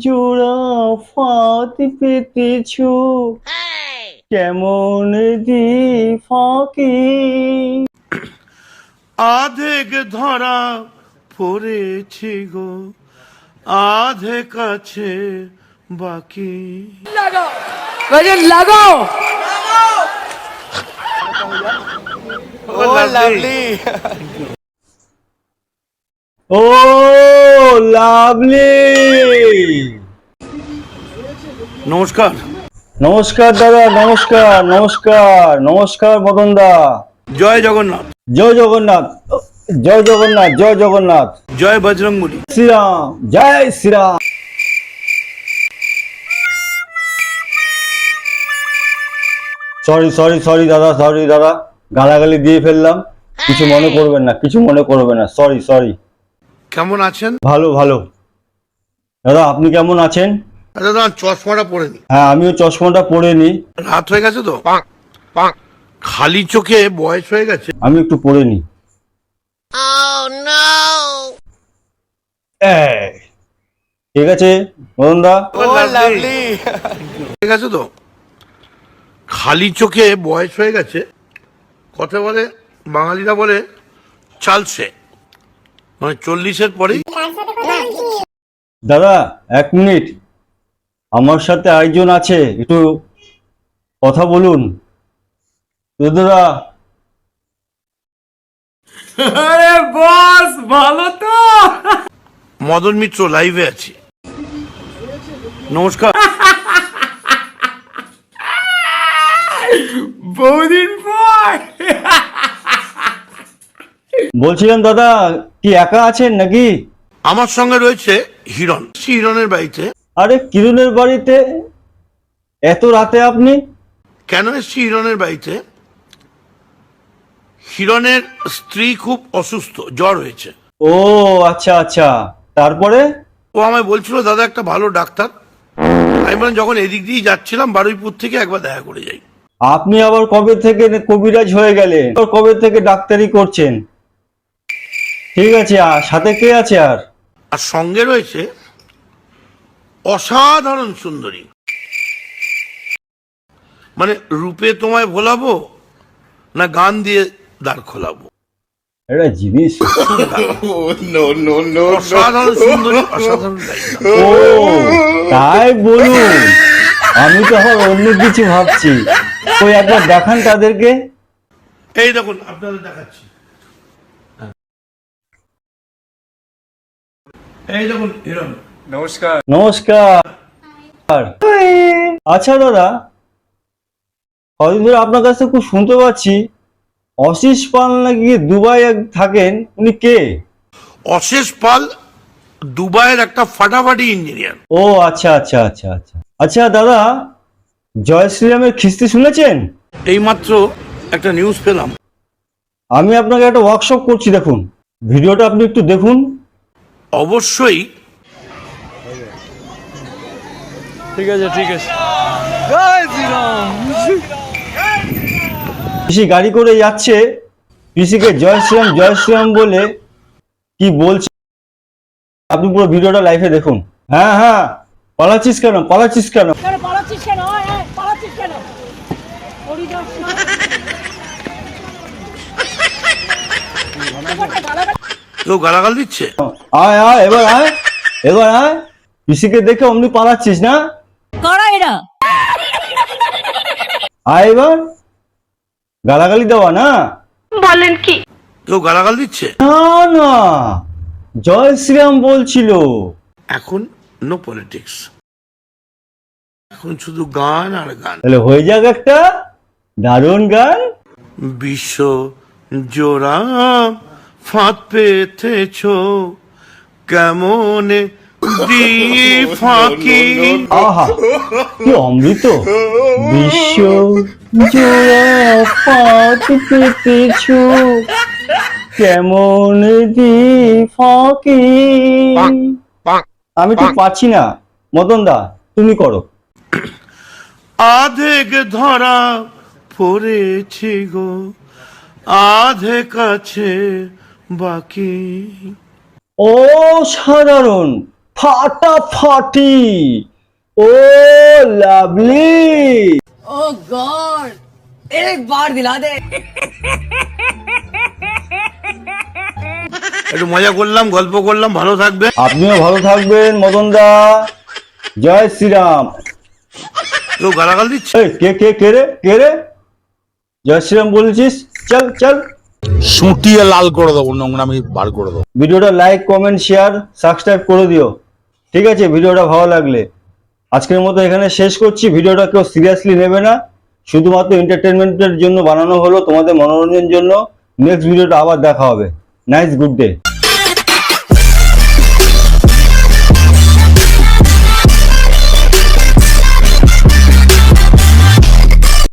জোড়া ফাঁদ পেতেছ, কেমন দি ফাঁকি। আধেক ধরা পড়েছি গো, আধে কাছে বাকি। गजन लगाओ। লাভলি। ও লাভলি, নমস্কার। নমস্কার দাদা, নমস্কার নমস্কার নমস্কার মদন দা। জয় জগন্নাথ। জয় জগন্নাথ, জয় জগন্নাথ, জয় জগন্নাথ। জয় বজরংবলী। শ্রীরাম, জয় শ্রীরাম। সরি সরি সরি দাদা, সরি দাদা, গালাগালি দিয়ে ফেললাম, কিছু মনে করবেন না, কিছু মনে করবেন না, সরি সরি। কেমন আছেন? ভালো ভালো। দাদা আপনি কেমন আছেন? দাদা চশমাটা পরে নি। হ্যাঁ আমিও চশমাটা পরে নি। রাত হয়ে গেছে তো, খালি চোখে বয়স হয়ে গেছে। আমি একটু পরে নি। ঠিক আছে মদন দা। লাভলি। হয়ে গেছে তো, খালি চোখে বয়স হয়ে গেছে। কথা বলে বাঙালিরা বলে চালছে, মানে 40-এর পরেই। দাদা এক মিনিট, আমার সাথে আরেকজন আছে, একটু কথা বলুন। দাদা अरे बॉस ভালো তো? মদন মিত্র লাইভে আছি। নমস্কার। বহুদিন পর। বলছিলাম দাদা, কি একা আছেন নাকি? আমার সঙ্গে রয়েছে হিরণ। হিরণের বাড়িতে। আরে কিরণের বাড়িতে এত রাতে আপনি? কেন এসছি হিরণের বাড়িতে? হিরণের স্ত্রী খুব অসুস্থ, জ্বর হয়েছে। ও আচ্ছা আচ্ছা, তারপরে? ও আমায় বলছিল দাদা একটা ভালো ডাক্তার। আমি বললাম যখন এদিক দিয়ে যাচ্ছিলাম বারুইপুর থেকে একবার দেখা করে যাই। আপনি আবার কবে থেকে কবিরাজ হয়ে গেলেন? আবার কবে থেকে ডাক্তারি করছেন? ঠিক আছে, আর সাথে কে আছে? আর সঙ্গে রয়েছে অসাধারণ সুন্দরী। মানে রূপে তোমায় ভোলাবো না গান দিয়ে দাঁড় খোলাবো? এটা জিনিস। অসাধারণ সুন্দরী, অসাধারণ গায়িকা। ও তাই বলুন, আমি তো আবার অন্য কিছু ভাবছি। ওই একবার দেখান তাদেরকে। এই দেখুন আপনাদের দেখাচ্ছি। এই দেখুন হিরণ। নমস্কার। নমস্কার। আচ্ছা দাদা, কদিন ধরে আপনার কাছে খুব শুনতে পাচ্ছি অশিস পাল নাকি দুবাই থাকেন, উনি কে? অশেষ পাল দুবাইয়ের একটা ফাটাফাটি ইঞ্জিনিয়ার। ও আচ্ছা আচ্ছা আচ্ছা আচ্ছা। আচ্ছা দাদা, জয় শ্রীরামের খিস্তি শুনেছেন? এইমাত্র একটা নিউজ পেলাম। আমি আপনাকে একটা ওয়ার্কশপ করছি, দেখুন ভিডিওটা, আপনি একটু দেখুন। অবশ্যই। ঠিক আছে ঠিক আছে। পিসি গাড়ি করে যাচ্ছে, পিসিকে জয় শ্রীরাম বলে কি বলছে, আপনি পুরো ভিডিওটা লাইভে দেখুন। হ্যাঁ হ্যাঁ, পালাচ্ছিস কেন, পালাচ্ছিস কেন? পালাচ্ছিস কেন? পালাচ্ছিস কেন? কেউ গালাগাল দিচ্ছে। আয় আয়, এবার আয়, এবার আয়। পিসিকে দেখে অমনি পালাচ্ছিস না? কারা এরা? আয় এবার, গালাগালি দেওয়া না? বলেন কি? কেউ গালাগাল দিচ্ছে। না না, জয় শ্রীরাম বলছিল। এখন নো পলিটিক্স, এখন শুধু গান আর গান। তাহলে হয়ে যাক একটা দারুণ গান। বিশ্ব জোড়া ফাঁদ পেতেছ, কেমনে দিয়ে ফাঁকি। আহা কি অমৃত। বিশ্ব জোড়া ফাঁদ পেতেছ, কেমন দি ফাঁকি। আমি ঠিক পাচ্ছি না, মদন দা তুমি করো। আধেক ধরা পড়েছি গো, আধে কাছে বাকি। অসাধারণ, ফাটাফাটি ও লাভলি। ओ गॉड एक बार दिला दे। একটু মজা করলাম, গল্প করলাম, ভালো থাকবে। আপনিও ভালো থাকবেন মদন দা। জয় শ্রীরাম। কেউ গালাগাল দিচ্ছে? এই কে রে জয় শ্রীরাম বলেছিস? চল চল। সুটিয়ে লাল করে দেবো, নোংরামি বার করে দেবো। ভিডিওটা লাইক কমেন্ট শেয়ার সাবস্ক্রাইব করে দিও, ঠিক আছে? ভিডিওটা ভালো লাগলে। আজকের মতো এখানে শেষ করছি। ভিডিওটা কেউ সিরিয়াসলি নেবে না, শুধুমাত্র এন্টারটেনমেন্টের জন্য বানানো হলো, তোমাদের মনোরঞ্জনের জন্য। নেক্সট ভিডিওটা আবার দেখা হবে। Nice good day.